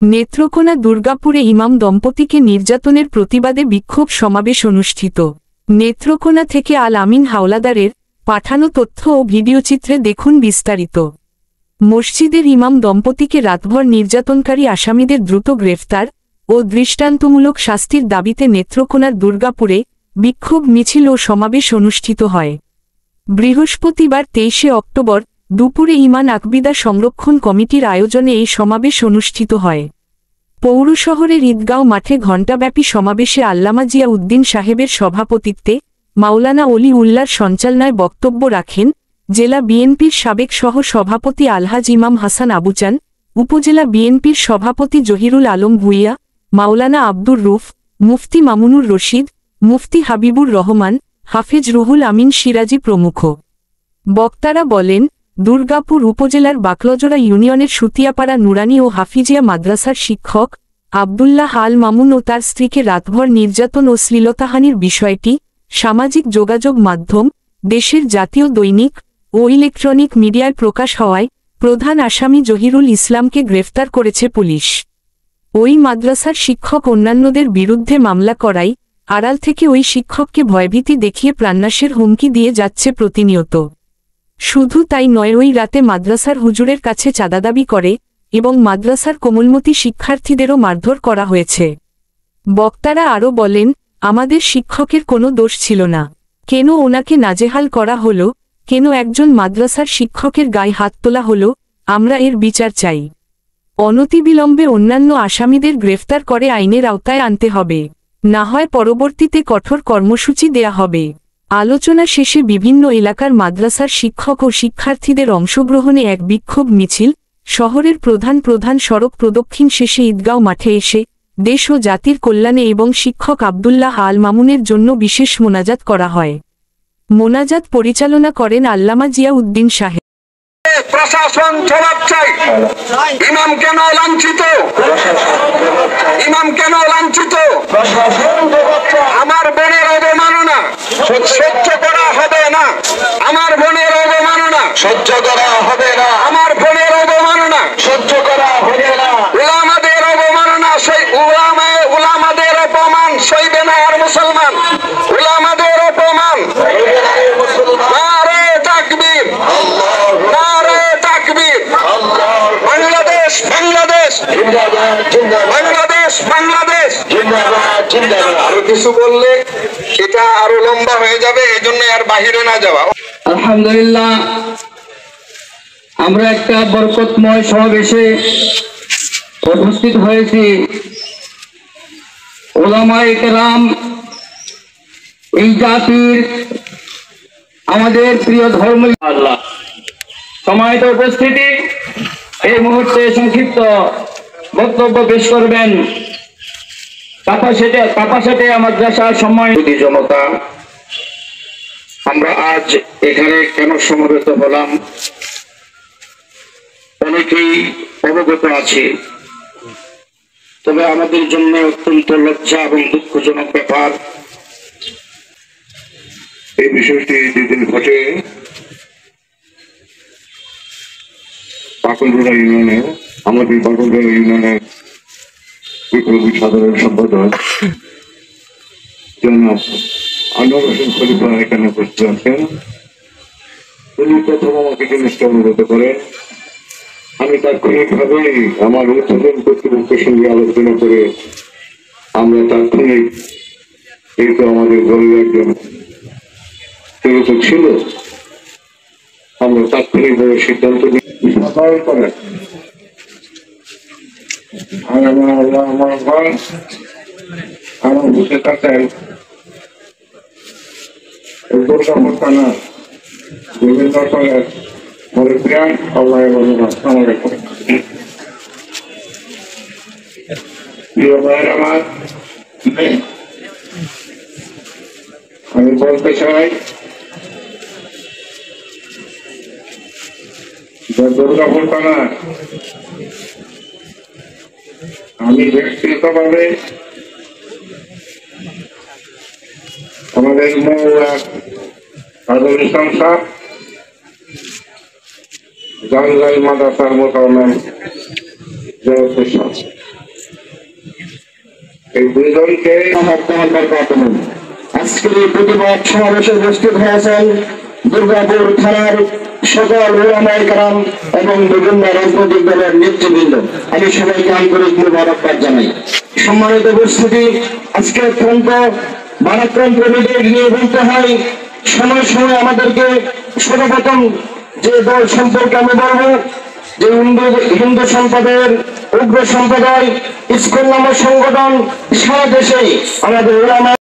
নেত্রকোনা দুর্গাপুরে ইমাম দম্পতিকে নির্যাতনের প্রতিবাদে বিক্ষোভ সমাবেশ অনুষ্ঠিত। নেত্রকোনা থেকে আল আমিন হাওলাদারের পাঠানো তথ্য ও ভিডিওচিত্রে দেখুন বিস্তারিত। মসজিদের ইমাম দম্পতিকে রাতভর নির্যাতনকারী আসামিদের দ্রুত গ্রেফতার ও দৃষ্টান্তমূলক শাস্তির দাবিতে নেত্রকোনার দুর্গাপুরে বিক্ষোভ মিছিল ও সমাবেশ অনুষ্ঠিত হয়। বৃহস্পতিবার 23 অক্টোবর দুপুরে ইমান আকবিদা সংরক্ষণ কমিটির আয়োজনে এই সমাবেশ অনুষ্ঠিত হয়। পৌর শহরের ঈদগাঁও মাঠে ঘণ্টাব্যাপী সমাবেশে আল্লামা জিয়া উদ্দিন সাহেবের সভাপতিত্বে মাওলানা অলি উল্লাহর সঞ্চালনায় বক্তব্য রাখেন জেলা বিএনপির সাবেক সহ সভাপতি আলহাজ ইমাম হাসান আবুচান, উপজেলা বিএনপির সভাপতি জহিরুল আলম ভুইয়া, মাওলানা আব্দুর রুফ, মুফতি মামুনুর রশিদ, মুফতি হাবিবুর রহমান, হাফেজ রুহুল আমিন সিরাজি প্রমুখ। বক্তারা বলেন, দুর্গাপুর উপজেলার বাকলজোড়া ইউনিয়নের সুতিয়াপাড়া নুরানি ও হাফিজিয়া মাদ্রাসার শিক্ষক আব্দুল্লাহ আল মামুন ও তার স্ত্রীকে রাতভর নির্যাতন ও শ্লীলতাহানির বিষয়টি সামাজিক যোগাযোগ মাধ্যম, দেশের জাতীয় দৈনিক ও ইলেকট্রনিক মিডিয়ায় প্রকাশ হওয়ায় প্রধান আসামি জহিরুল ইসলামকে গ্রেফতার করেছে পুলিশ। ওই মাদ্রাসার শিক্ষক অন্যান্যদের বিরুদ্ধে মামলা করায় আড়াল থেকে ওই শিক্ষককে ভয়ভীতি দেখিয়ে প্রাণনাশের হুমকি দিয়ে যাচ্ছে প্রতিনিয়ত। শুধু তাই নয়, ওই রাতে মাদ্রাসার হুজুরের কাছে চাঁদা দাবি করে এবং মাদ্রাসার কোমলমতি শিক্ষার্থীদেরও মারধর করা হয়েছে। বক্তারা আরও বলেন, আমাদের শিক্ষকের কোনো দোষ ছিল না, কেন ওনাকে নাজেহাল করা হলো, কেন একজন মাদ্রাসার শিক্ষকের গায়ে হাত তোলা হলো, আমরা এর বিচার চাই। অনতিবিলম্বে অন্যান্য আসামিদের গ্রেফতার করে আইনের আওতায় আনতে হবে, না হয় পরবর্তীতে কঠোর কর্মসূচি দেয়া হবে। আলোচনা শেষে বিভিন্ন এলাকার মাদ্রাসার শিক্ষক ও শিক্ষার্থীদের অংশগ্রহণে এক বিক্ষোভ মিছিল শহরের প্রধান সড়ক প্রদক্ষিণ শেষে ঈদগাঁও মাঠে এসে দেশ ও জাতির কল্যাণে এবং শিক্ষক আব্দুল্লাহ আল মামুনের জন্য বিশেষ মোনাজাত করা হয়। মোনাজাত পরিচালনা করেন আল্লামা জিয়া উদ্দিন সাহেব। প্রশাসন জবাব চাই, ইমাম কেন লাঞ্ছিত, ইমাম কেন লাঞ্ছিত, আমার বোনের অবমাননা সহ্য করা হবে না, আমার বোনের অবমাননা সহ্য করা হবে না, আমার বোনের অবমাননা সহ্য করা হবে না, উলামাদের অবমাননা উলামাদের অপমান সইবে না আর মুসলমান, উলামাদের অপমান। নারে তাকবীর, নারে তাকবীর, বাংলাদেশ বাংলাদেশ বাংলাদেশ বাংলাদেশ। আরো কিছু বললে এটা আরো লম্বা হয়ে যাবে, এজন্য আর বাহিরে না যাওয়া। আলহামদুলিল্লাহ, আমরা একটা বরকতময় সমাবেশে উপস্থিত হয়েছি। উলামায়ে কেরাম এই জাতির, আমাদের প্রিয় ধর্ম। আল্লাহ সম্মানিত উপস্থিতি, এই মুহূর্তে সংক্ষিপ্ত বক্তব্য পেশ করবেন কাপাসেটে মাদ্রাসার সম্মানিত জনতা। আমরা আজ এখানে কেন সমবেত হলাম অনেকেই অবগত আছে, তবে আমাদের জন্য অত্যন্ত লজ্জা এবং দুঃখজনক ব্যাপার এই বিষয়টি যেদিন ঘটে বাকলজোড়া ইউনিয়নে, আমাদের বাকলজোড়া ইউনিয়নের বিপ্লবী সাধারণ সম্পাদক জনাব আনোয়ার হোসেন খলিফা এখানে উপস্থিত আছেন। তিনি প্রথম আমাকে জিনিসটা অনুরোধ করেন, আমি তাৎক্ষণিকভাবে আমার উদ্বোধন কর্তৃপক্ষের সঙ্গে আলোচনা করে আমরা তাৎক্ষণিক, যেহেতু আমাদের ঘরের একজন ছিল, আমরা তাৎক্ষণিকভাবে সিদ্ধান্ত নিই করেন। আমার বুঝে থাকেন দুর্গাপুর থানা বিভিন্ন স্তরের মুরব্বিয়ান, আল্লাহ আসসালামু আলাইকুম। প্রিয় ভাইয়ের আমার, আমি বলতে চাই দুর্গাপুর থানা আমি ব্যক্তিগতভাবে আমাদের ইসলাম সাহেব জানলাই মাদ্রাসার মোতাবেক এই দুজনকে আজকের এই প্রতিবাদ সমাবেশে উপস্থিত হয়েছেন দুর্গাপুর থানার সকল ওলামায়ে কেরাম এবং বিভিন্ন রাজনৈতিক দলের নেতৃবৃন্দ। আমি সবাইকে আন্তরিক মোবারকবাদ জানাই। সম্মানিত উপস্থিতি, আজকে অত্যন্ত মারাত্মক প্রবিধি নিয়ে বলতে হয়। সময় সময় আমাদেরকে সর্বপ্রথম যে দল সম্পর্কে আমি বলবো, যে হিন্দু সম্প্রদায়ের উগ্র সম্প্রদায় ইসকন নামক সংগঠন সারা দেশে আমাদের ওলামা